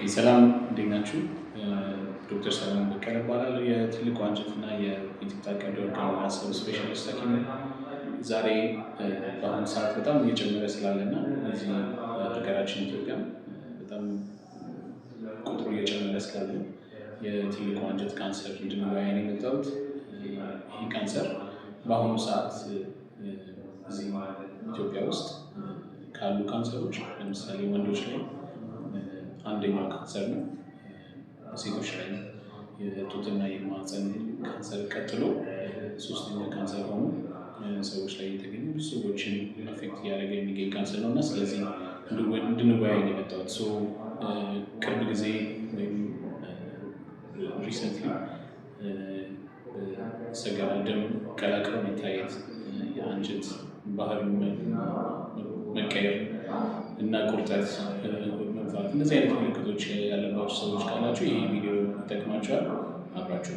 ሰላም እንዴት ናችሁ? ዶክተር ሰላም በቀለ እባላለሁ። የትልቁ አንጀትና የፊንጢጣ ቀዶ ሕክምና ሰብ ስፔሻሊስት ሐኪም ነኝ። ዛሬ በአሁኑ ሰዓት በጣም እየጨመረ ስላለና እዚህ ሀገራችን ኢትዮጵያ በጣም ቁጥሩ እየጨመረ ስላለ የትልቁ አንጀት ካንሰር እንድንወያይ ነው የመጣሁት። ይህ ካንሰር በአሁኑ ሰዓት እዚህ ኢትዮጵያ ውስጥ ካሉ ካንሰሮች ለምሳሌ ወንዶች ላይ አንደኛው ካንሰር ነው። ሴቶች ላይ የጡትና የማህፀን ካንሰር ቀጥሎ ሶስተኛ ካንሰር ሆኖ ሰዎች ላይ የተገኙ ብዙ ሰዎችን አፌክት እያደረገ የሚገኝ ካንሰር ነው እና ስለዚህ እንድንወያይ ነው የመጣሁት። ቅርብ ጊዜ ወይም ሪሰንትሊ ሰገራ ደም ቀላቅሎ መታየት፣ የአንጀት ባህሪ መቀየር እና ቁርጠት መምጣት፣ እነዚህ አይነት ምልክቶች ያለባቸው ሰዎች ካላችሁ ይህ ቪዲዮ ይጠቅማቸዋል። አብራችሁ